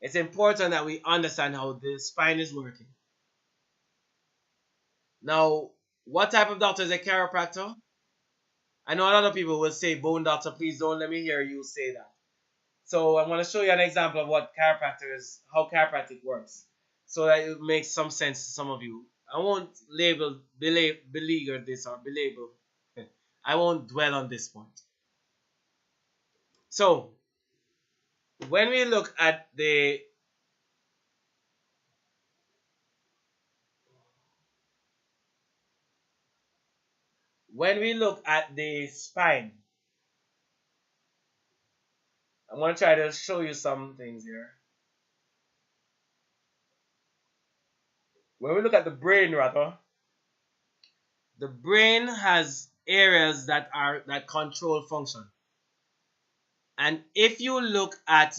It's important that we understand how the spine is working. Now, what type of doctor is a chiropractor? I know a lot of people will say bone doctor. Please don't let me hear you say that. So I'm going to show you an example of what chiropractors, how chiropractic works, so that it makes some sense to some of you. I won't beleaguer this or belabel. I won't dwell on this point. So when we look at the spine, I'm going to try to show you some things here. When we look at the brain, rather, the brain has areas that control function. And if you look at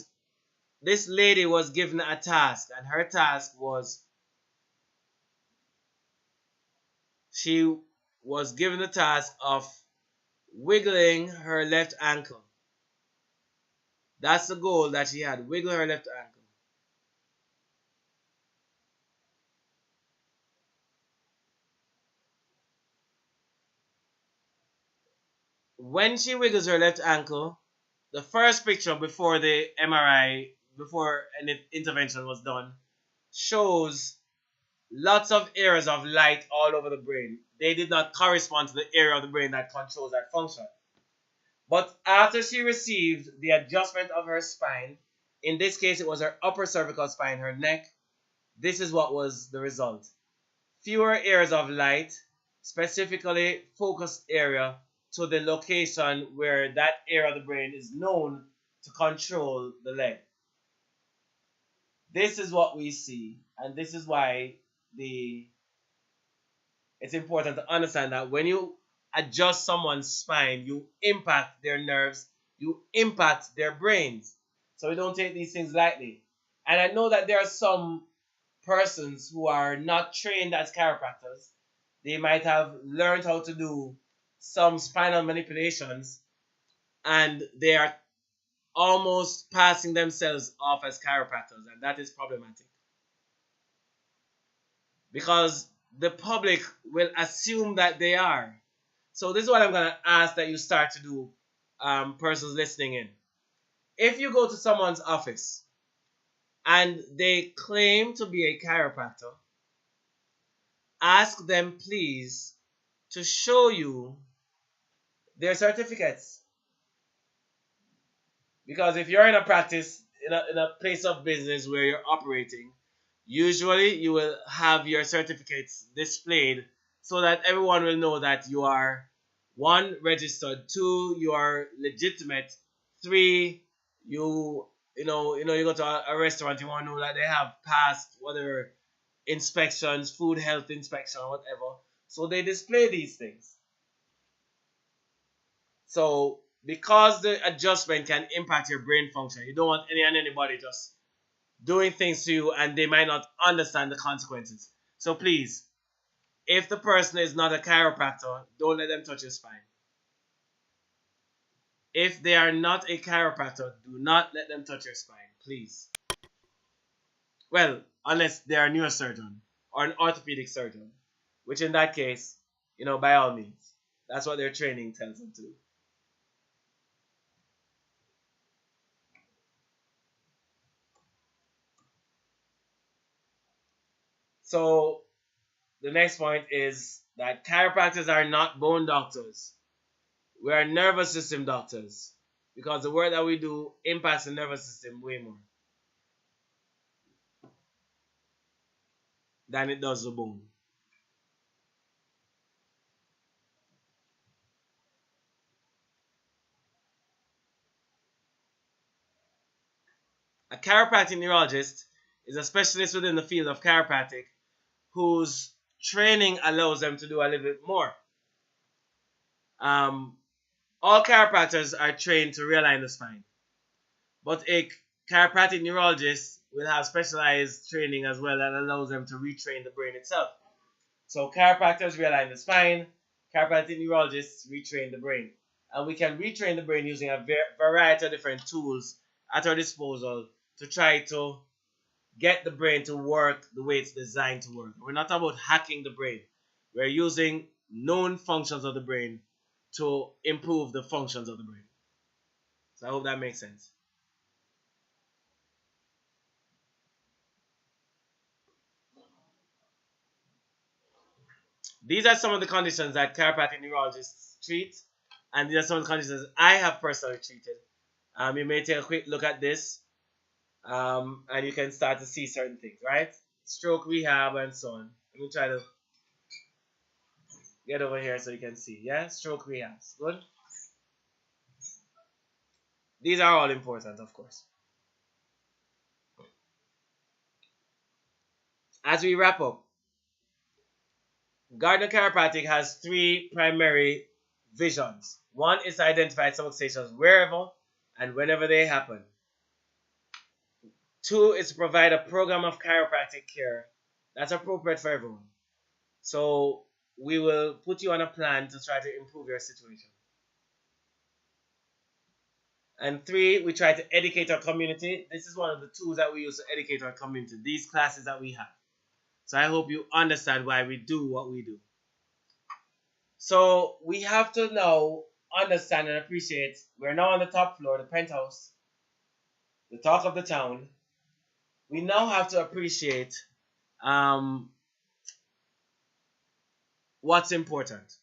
this lady was given a task, and her task was she was given the task of wiggling her left ankle. That's the goal that she had, wiggle her left ankle. When she wiggles her left ankle, the first picture before the MRI, before any intervention was done, shows lots of areas of light all over the brain. They did not correspond to the area of the brain that controls that function. But after she received the adjustment of her spine, in this case it was her upper cervical spine, her neck, this is what was the result. Fewer areas of light, specifically focused area to the location where that area of the brain is known to control the leg. This is what we see, and this is why it's important to understand that when you adjust someone's spine, you impact their nerves, you impact their brains. So we don't take these things lightly. And I know that there are some persons who are not trained as chiropractors. They might have learned how to do some spinal manipulations, and they are almost passing themselves off as chiropractors, and that is problematic because the public will assume that they are. So this is what I'm going to ask that you start to do, persons listening in. If you go to someone's office and they claim to be a chiropractor, ask them please to show you their certificates. Because if you're in a practice, in a place of business where you're operating, usually you will have your certificates displayed so that everyone will know that you are, one, registered, two, you are legitimate, three, you go to a restaurant, you want to know that they have passed whatever inspections, food health inspection, or whatever. So they display these things. So because the adjustment can impact your brain function, you don't want anybody just doing things to you and they might not understand the consequences. So please, if the person is not a chiropractor, don't let them touch your spine. If they are not a chiropractor, do not let them touch your spine, please. Well, unless they are a neurosurgeon or an orthopedic surgeon, which in that case, by all means, that's what their training tells them to do. So the next point is that chiropractors are not bone doctors. We are nervous system doctors because the work that we do impacts the nervous system way more than it does the bone. A chiropractic neurologist is a specialist within the field of chiropractic whose training allows them to do a little bit more. All chiropractors are trained to realign the spine, but a chiropractic neurologist will have specialized training as well that allows them to retrain the brain itself. So chiropractors realign the spine, chiropractic neurologists retrain the brain. And we can retrain the brain using a variety of different tools at our disposal to try to get the brain to work the way it's designed to work. We're not about hacking the brain. We're using known functions of the brain to improve the functions of the brain. So I hope that makes sense. These are some of the conditions that chiropractic neurologists treat, and these are some of the conditions I have personally treated. You may take a quick look at this, and you can start to see certain things, right? Stroke rehab and so on. Let me try to get over here so you can see. Yeah, stroke rehabs. Good. These are all important, of course. As we wrap up, Gardner Chiropractic has three primary visions. One is to identify stomach stations wherever and whenever they happen. Two is to provide a program of chiropractic care that's appropriate for everyone. So we will put you on a plan to try to improve your situation. And three, we try to educate our community. This is one of the tools that we use to educate our community, these classes that we have. So I hope you understand why we do what we do. So we have to now understand and appreciate we're now on the top floor, the penthouse, the talk of the town. We now have to appreciate what's important.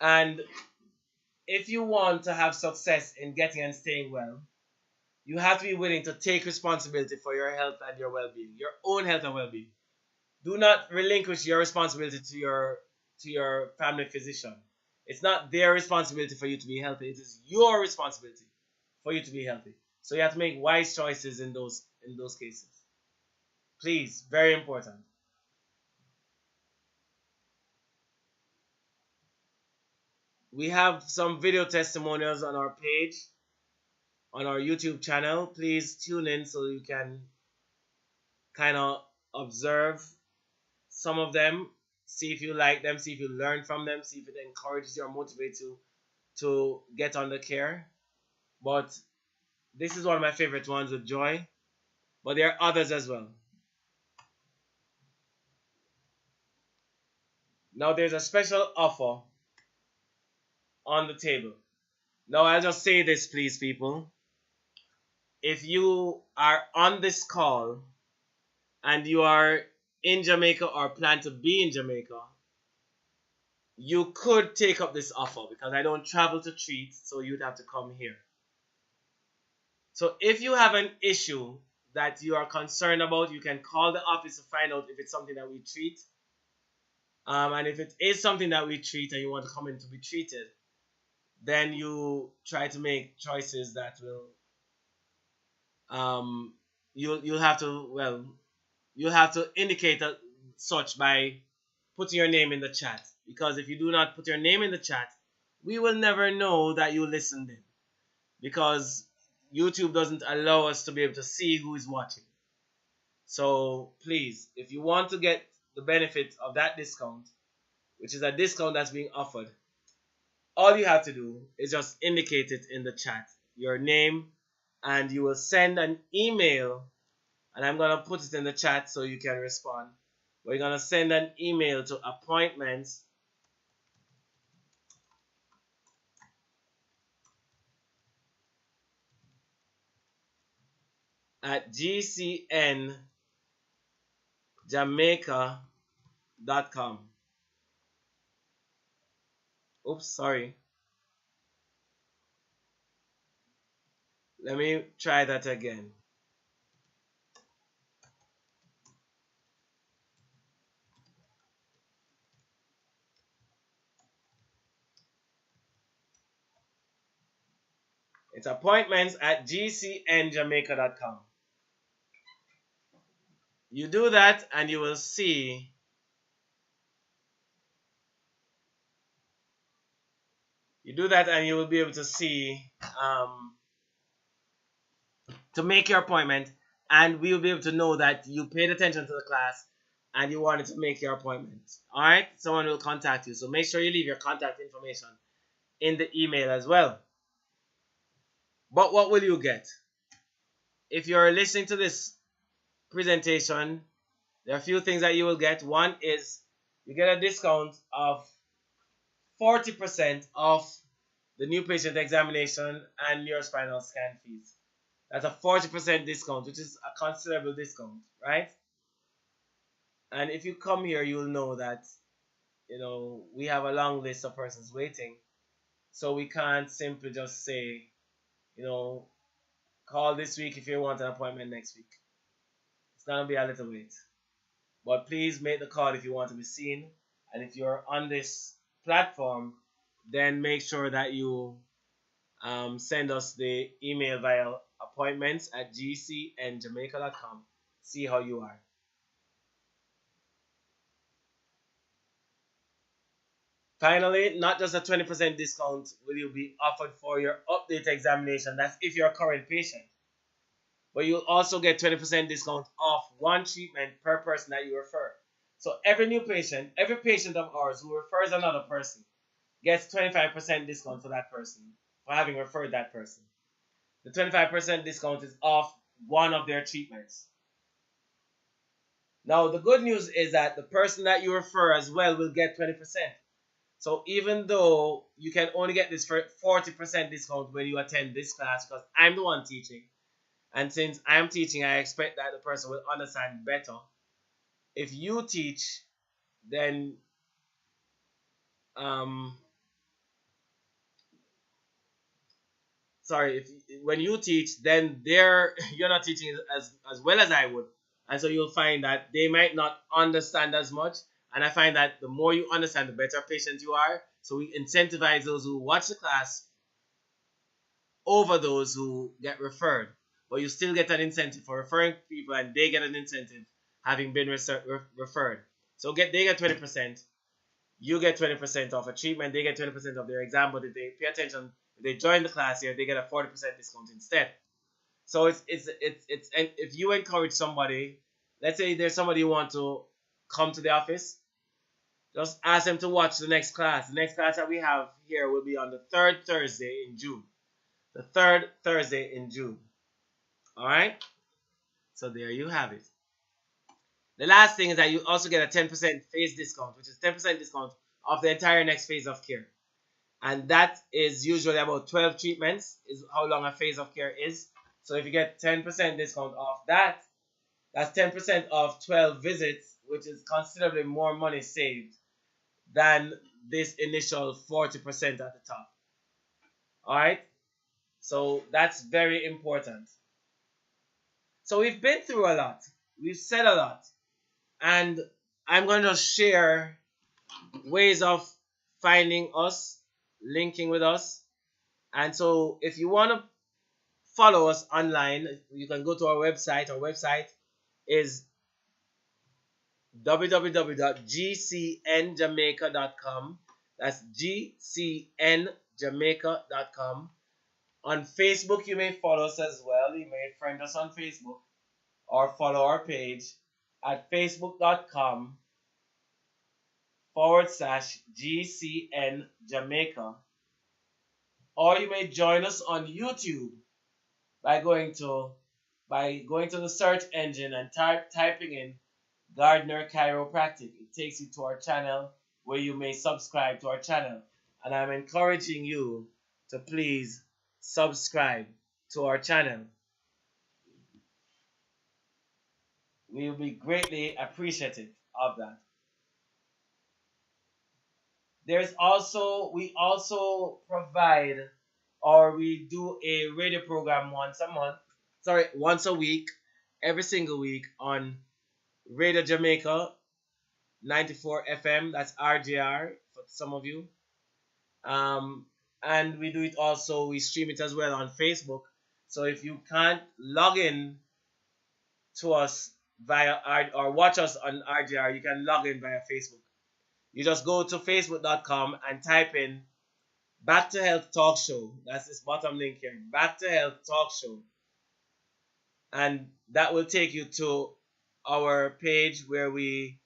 And if you want to have success in getting and staying well, you have to be willing to take responsibility for your health and your well-being, your own health and well-being. Do not relinquish your responsibility to your family physician. It's not their responsibility for you to be healthy. It is your responsibility for you to be healthy. So you have to make wise choices in those cases. Please, very important. We have some video testimonials on our page, on our YouTube channel. Please tune in so you can kind of observe some of them, see if you like them, see if you learn from them, see if it encourages you or motivates you to get on the care. But this is one of my favorite ones with Joy, but there are others as well. Now there's a special offer on the table. Now I'll just say this, please, people. If you are on this call and you are in Jamaica or plan to be in Jamaica, you could take up this offer because I don't travel to treat, so you'd have to come here. So if you have an issue that you are concerned about, you can call the office to find out if it's something that we treat. And if it is something that we treat and you want to come in to be treated, then you try to make choices that will you'll have to indicate such by putting your name in the chat, because if you do not put your name in the chat, we will never know that you listened in, because YouTube doesn't allow us to be able to see who is watching. So please, if you want to get the benefit of that discount, which is a discount that's being offered, all you have to do is just indicate it in the chat, your name, and you will send an email, and I'm going to put it in the chat so you can respond. We're going to send an email to appointments at gcnjamaica.com. Oops, sorry. Let me try that again. It's appointments at gcnjamaica.com. You do that and you will see you will be able to see to make your appointment, and we will be able to know that you paid attention to the class and you wanted to make your appointment. Alright, someone will contact you, so make sure you leave your contact information in the email as well. But what will you get? If you're listening to this presentation, there are a few things that you will get. One is you get a discount of 40% off the new patient examination and neurospinal scan fees. That's a 40% discount, which is a considerable discount, right? And if you come here, you'll know that, we have a long list of persons waiting. So we can't simply just say, you know, call this week if you want an appointment next week. It's gonna be a little wait. But please make the call if you want to be seen. And if you're on this platform, then make sure that you send us the email via appointments@gcnjamaica.com. See how you are. Finally, not just a 20% discount will you be offered for your update examination. That's if you're a current patient. But you'll also get 20% discount off one treatment per person that you refer. So every patient of ours who refers another person gets 25% discount for that person, for having referred that person. The 25% discount is off one of their treatments. Now, the good news is that the person that you refer as well will get 20%. So even though you can only get this for 40% discount when you attend this class, because I'm the one teaching, and since I'm teaching, I expect that the person will understand better. If you teach, then um, sorry, if when you teach, then you're not teaching as well as I would, and so you'll find that they might not understand as much. And I find that the more you understand, the better patient you are. So we incentivize those who watch the class over those who get referred. But you still get an incentive for referring people, and they get an incentive having been referred. So they get 20%. You get 20% off a treatment. They get 20% of their exam. But if they pay attention, if they join the class here, they get a 40% discount instead. So and if you encourage somebody, let's say there's somebody who want to come to the office, just ask them to watch the next class. The next class that we have here will be on the third Thursday in June. The third Thursday in June. All right? So there you have it. The last thing is that you also get a 10% phase discount, which is 10% discount of the entire next phase of care. And that is usually about 12 treatments, is how long a phase of care is. So if you get 10% discount off that, that's 10% off 12 visits, which is considerably more money saved than this initial 40% at the top. All right? So that's very important. So we've been through a lot. We've said a lot. And I'm going to share ways of finding us, linking with us. And so if you want to follow us online, you can go to our website. Our website is www.gcnjamaica.com. That's gcnjamaica.com. On Facebook, you may follow us as well. You may friend us on Facebook or follow our page at facebook.com/GCN Jamaica. Or you may join us on YouTube by going to the search engine and typing in Gardner Chiropractic. It takes you to our channel where you may subscribe to our channel. And I'm encouraging you to please subscribe to our channel. We will be greatly appreciative of that. We also provide, or we do a radio program once a week, every single week on Radio Jamaica 94 FM. That's RJR for some of you. And we do it also, we stream it as well on Facebook. So if you can't log in to us or watch us on RJR, you can log in via Facebook. You just go to facebook.com and type in Back to Health Talk Show. That's this bottom link here. Back to Health Talk Show. And that will take you to our page where we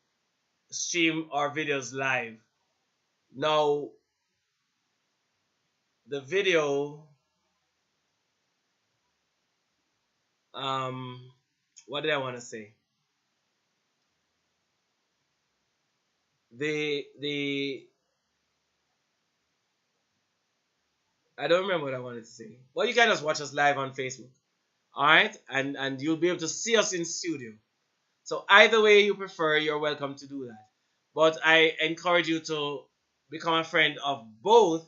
stream our videos live. Now, the video, what did I want to say? I don't remember what I wanted to say. Well, you can just watch us live on Facebook. Alright? And you'll be able to see us in studio. So either way you prefer, you're welcome to do that. But I encourage you to become a friend of both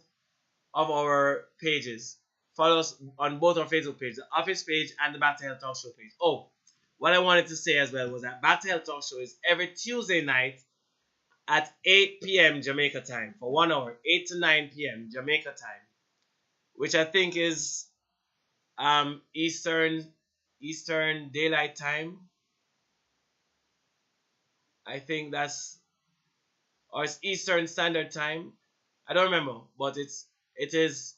of our pages. Follow us on both our Facebook pages, the office page and the Back to Health Talk Show page. Oh, what I wanted to say as well was that Back to Health Talk Show is every Tuesday night at 8 p.m. Jamaica time for 1 hour, 8 to 9 p.m. Jamaica time, which I think is Eastern Daylight Time. I think that's, or it's Eastern Standard Time. I don't remember, but it is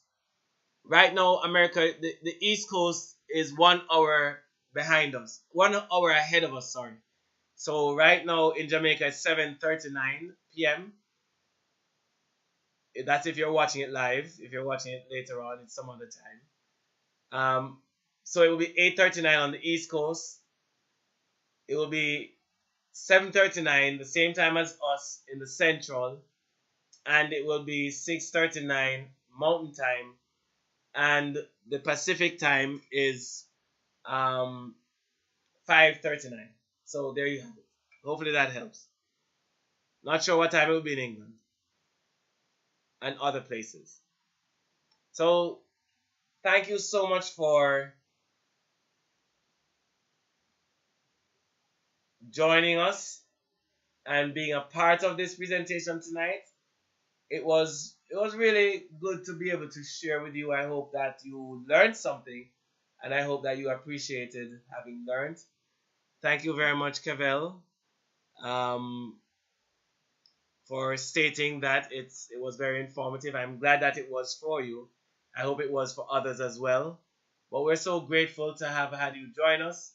right now. America, the East Coast is 1 hour behind us, 1 hour ahead of us. Sorry. So right now in Jamaica it's 7:39 p.m. That's if you're watching it live. If you're watching it later on, it's some other time. So it will be 8:39 on the East Coast. It will be 7:39, the same time as us in the Central, and it will be 6:39 Mountain Time, and the Pacific Time is 5:39. So there you have it. Hopefully that helps. Not sure what time it will be in England and other places. So thank you so much for joining us and being a part of this presentation tonight. It was really good to be able to share with you. I hope that you learned something, and I hope that you appreciated having learned. Thank you very much, Cavell, um, for stating that it was very informative. I'm glad that it was for you. I hope it was for others as well. But we're so grateful to have had you join us,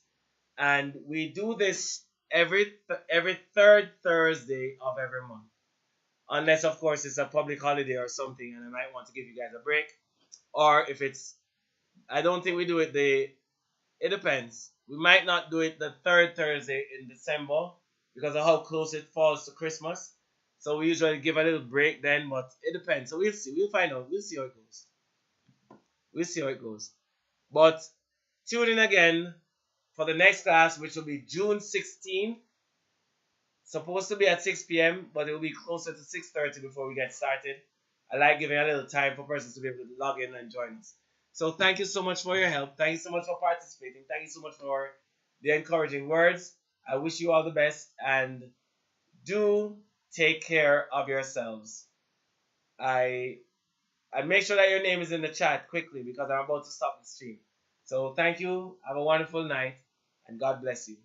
and we do this every third Thursday of every month. Unless, of course, it's a public holiday or something, and I might want to give you guys a break. Or if it's, I don't think we do it it depends. We might not do it the third Thursday in December because of how close it falls to Christmas. So we usually give a little break then, but it depends. So we'll see. We'll find out. We'll see how it goes. We'll see how it goes. But tune in again for the next class, which will be June 16th. Supposed to be at 6 p.m., but it will be closer to 6:30 before we get started. I like giving a little time for persons to be able to log in and join us. So thank you so much for your help. Thank you so much for participating. Thank you so much for the encouraging words. I wish you all the best, and do take care of yourselves. I and make sure that your name is in the chat quickly because I'm about to stop the stream. So thank you. Have a wonderful night, and God bless you.